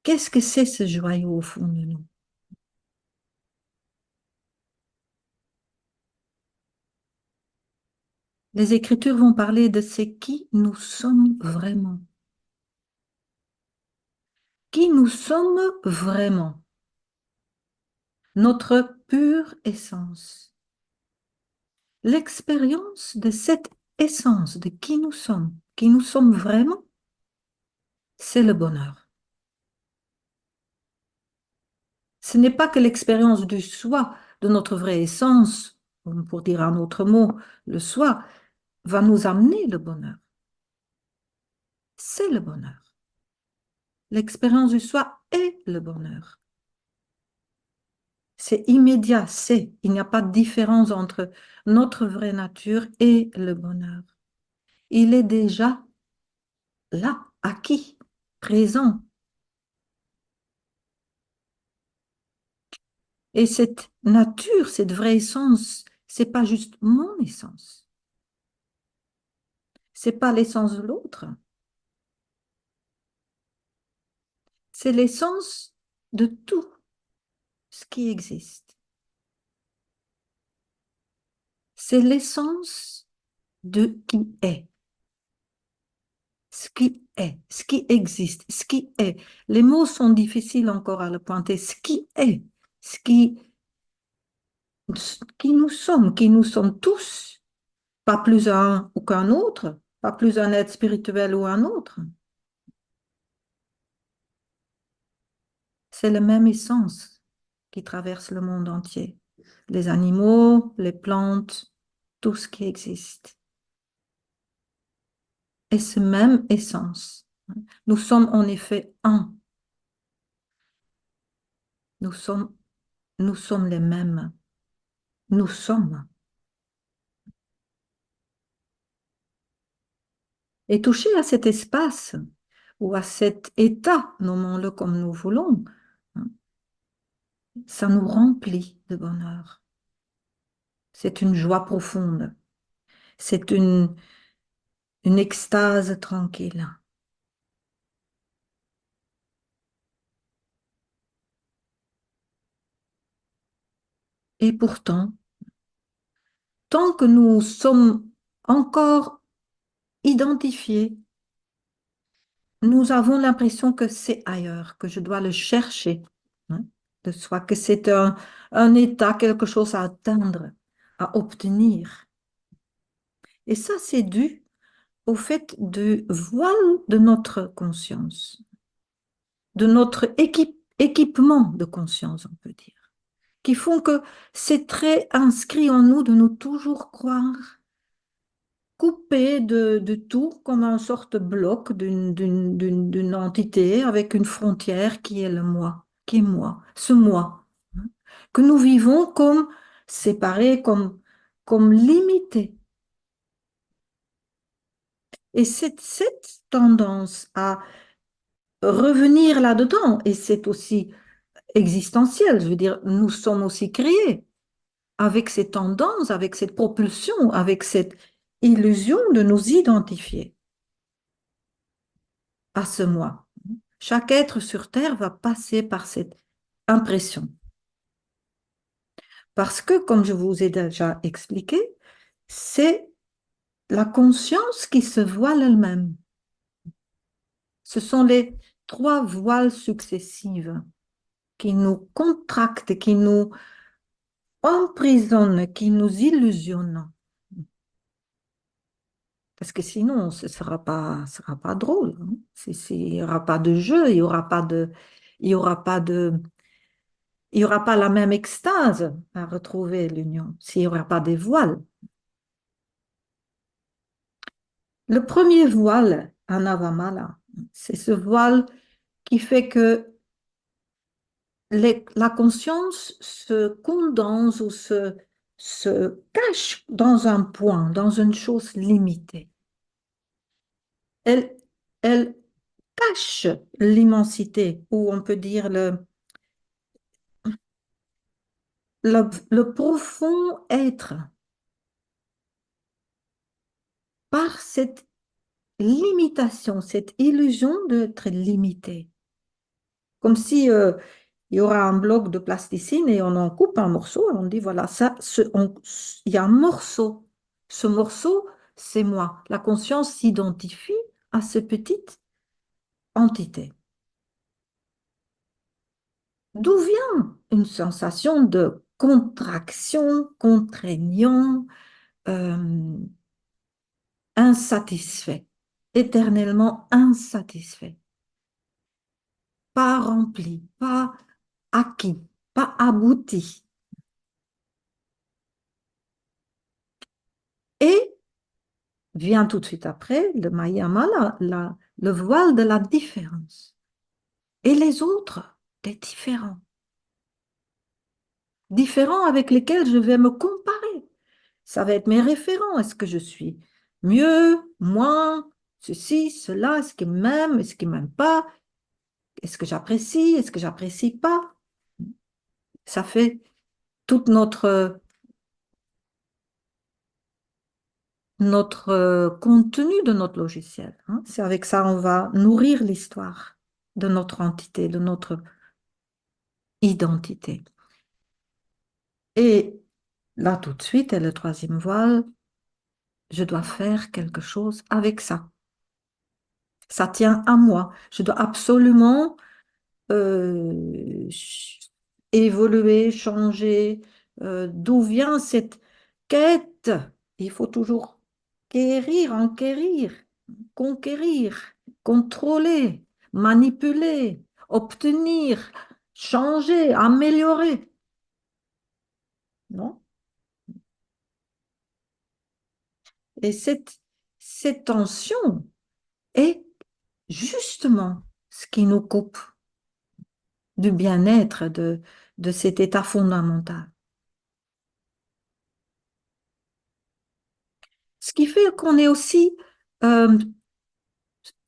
Qu'est-ce que c'est ce joyau au fond de nous? Les Écritures vont parler de c'est qui nous sommes vraiment. Qui nous sommes vraiment. Notre pure essence. L'expérience de cette essence de qui nous sommes vraiment, c'est le bonheur. Ce n'est pas que l'expérience du soi, de notre vraie essence, pour dire un autre mot, le soi, va nous amener le bonheur. C'est le bonheur. L'expérience du soi est le bonheur. C'est immédiat, c'est. Il n'y a pas de différence entre notre vraie nature et le bonheur. Il est déjà là, acquis, présent. Et cette nature, cette vraie essence, c'est pas juste mon essence. C'est pas l'essence de l'autre. C'est l'essence de tout ce qui existe. C'est l'essence de qui est. Ce qui est, ce qui existe, ce qui est. Les mots sont difficiles encore à le pointer. Ce qui est, ce qui nous sommes tous, pas plus un ou qu'un autre, pas plus un être spirituel ou un autre. C'est la même essence qui traverse le monde entier. Les animaux, les plantes, tout ce qui existe. Et ce même essence. Nous sommes en effet un. Nous sommes, nous sommes les mêmes. Nous sommes. Et toucher à cet espace ou à cet état, nommons-le comme nous voulons, hein, ça nous remplit de bonheur. C'est une joie profonde. C'est une extase tranquille. Et pourtant, tant que nous sommes encore identifiés, nous avons l'impression que c'est ailleurs, que je dois le chercher, hein, de soi, que c'est un état, quelque chose à atteindre, à obtenir. Et ça, c'est dû au fait du voile de notre conscience, de notre équipement de conscience, on peut dire, qui font que c'est très inscrit en nous de nous toujours croire coupé de tout comme un sorte de bloc d'une entité avec une frontière qui est le moi, qui est moi, ce moi, hein, que nous vivons comme séparés, comme limités. Et cette tendance à revenir là-dedans, et c'est aussi existentiel, je veux dire, nous sommes aussi créés avec ces tendances, avec cette propulsion, avec cette illusion de nous identifier à ce moi. Chaque être sur Terre va passer par cette impression. Parce que, comme je vous ai déjà expliqué, c'est la conscience qui se voile elle-même. Ce sont les trois voiles successives qui nous contractent, qui nous emprisonnent, qui nous illusionnent. Parce que sinon, ce ne sera pas drôle, hein. Il n'y aura pas de jeu, il y aura pas de, il n'y aura pas la même extase à retrouver l'union, s'il n'y aura pas des voiles. Le premier voile, Anavamala, c'est ce voile qui fait que la conscience se condense ou se cache dans un point, dans une chose limitée. Elle, elle cache l'immensité, ou on peut dire le profond être, par cette limitation, cette illusion d'être limité. Comme si il y aura un bloc de plasticine et on en coupe un morceau et on dit, voilà, ça, il y a un morceau. Ce morceau, c'est moi. La conscience s'identifie à cette petite entité. D'où vient une sensation de contraction, contraignant, euh, insatisfait, éternellement insatisfait, pas rempli, pas acquis, pas abouti. Et vient tout de suite après le Mayama, le voile de la différence. Et les autres, des différents. Différents avec lesquels je vais me comparer. Ça va être mes référents. Est-ce que je suis mieux, moins, ceci, cela, est-ce qu'ils m'aiment, est-ce qu'ils m'aiment pas, est-ce que j'apprécie, est-ce que j'apprécie pas. Ça fait toute notre contenu de notre logiciel, hein. C'est avec ça on va nourrir l'histoire de notre entité, de notre identité. Et là, tout de suite, et le troisième voile, je dois faire quelque chose avec ça. Ça tient à moi. Je dois absolument évoluer, changer. D'où vient cette quête? Il faut toujours guérir, enquérir, conquérir, contrôler, manipuler, obtenir, changer, améliorer. Non? Et cette tension est justement ce qui nous coupe du bien-être, de cet état fondamental. Ce qui fait qu'on est aussi euh,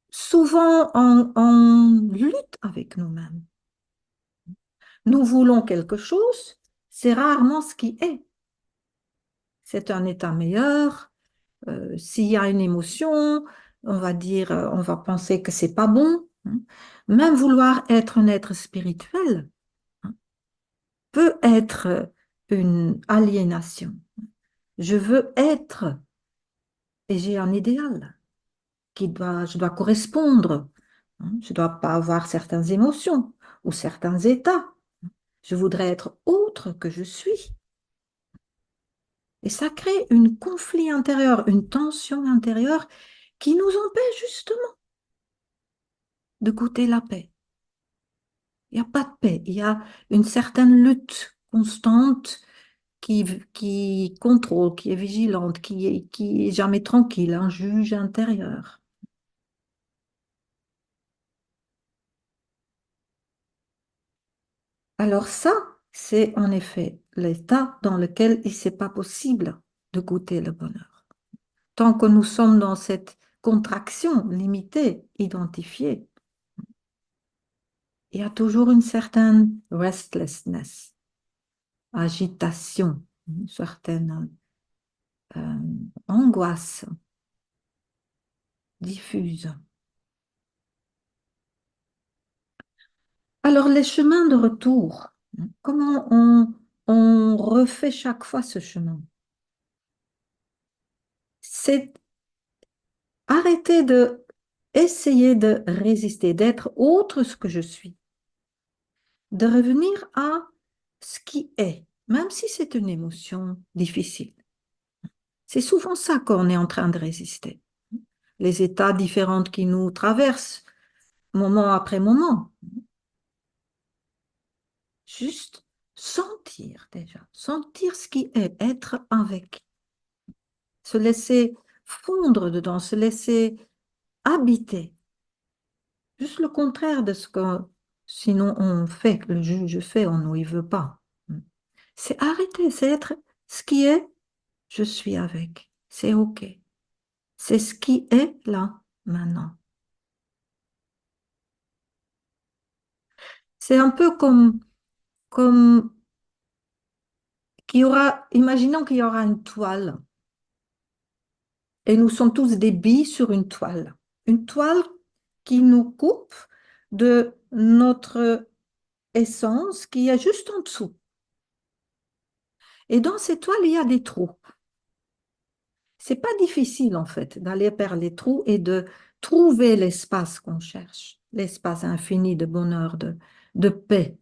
souvent en lutte avec nous-mêmes. Nous voulons quelque chose, c'est rarement ce qui est. C'est un état meilleur. S'il y a une émotion, on va dire, on va penser que c'est pas bon, hein. Même vouloir être un être spirituel, hein, peut être une aliénation. Je veux être et j'ai un idéal je dois correspondre, hein. Je ne dois pas avoir certaines émotions ou certains états. Je voudrais être autre que je suis. Et ça crée un conflit intérieur, une tension intérieure qui nous empêche justement de goûter la paix. Il n'y a pas de paix, il y a une certaine lutte constante qui contrôle, qui est vigilante, qui est jamais tranquille, un juge intérieur. Alors ça, c'est en effet l'état dans lequel il n'est pas possible de goûter le bonheur. Tant que nous sommes dans cette contraction limitée, identifiée, il y a toujours une certaine restlessness, agitation, une certaine angoisse diffuse. Alors les chemins de retour, comment on refait chaque fois ce chemin? C'est arrêter de essayer de résister, d'être autre ce que je suis, de revenir à ce qui est, même si c'est une émotion difficile. C'est souvent ça qu'on est en train de résister. Les états différents qui nous traversent, moment après moment. Juste sentir déjà, sentir ce qui est, être avec, se laisser fondre dedans, se laisser habiter. Juste le contraire de ce que sinon on fait, que le juge fait, on ne y veut pas. C'est arrêter, c'est être ce qui est, je suis avec. C'est OK. C'est ce qui est là, maintenant. C'est un peu comme qu'il y aura, imaginons qu'il y aura une toile et nous sommes tous des billes sur une toile. Une toile qui nous coupe de notre essence qui est juste en dessous. Et dans cette toile, il y a des trous. C'est pas difficile en fait d'aller vers les trous et de trouver l'espace qu'on cherche, l'espace infini de bonheur, de paix.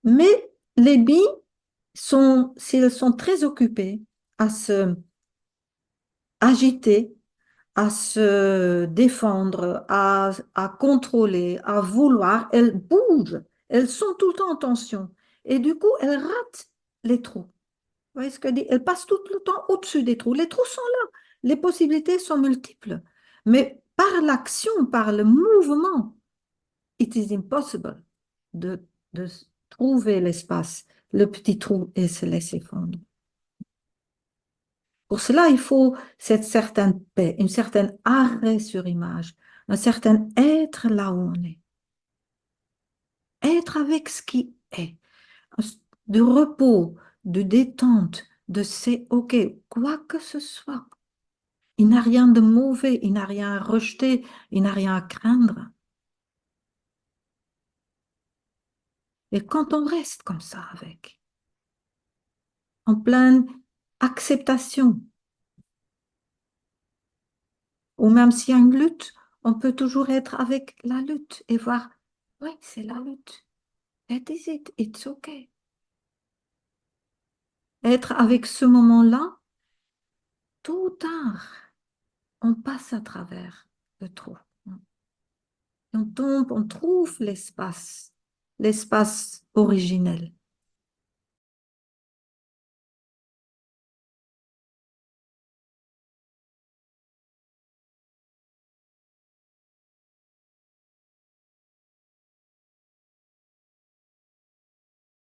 Mais les billes sont, si elles sont très occupées à se agiter, à se défendre, à contrôler, à vouloir, elles bougent, elles sont tout le temps en tension. Et du coup, elles ratent les trous. Vous voyez ce que je dis? Elles passent tout le temps au-dessus des trous. Les trous sont là. Les possibilités sont multiples. Mais par l'action, par le mouvement, it is impossible de trouver l'espace, le petit trou et se laisser fondre. Pour cela, il faut cette certaine paix, une certaine arrêt sur image, un certain être là où on est. Être avec ce qui est. De repos, de détente, de c'est OK, quoi que ce soit. Il n'a rien de mauvais, il n'a rien à rejeter, il n'a rien à craindre. Et quand on reste comme ça avec, en pleine acceptation, ou même s'il y a une lutte, on peut toujours être avec la lutte et voir, oui, c'est la lutte. That is it, it's okay. Être avec ce moment-là, tôt ou tard, on passe à travers le trou. On tombe, on trouve l'espace, l'espace originel.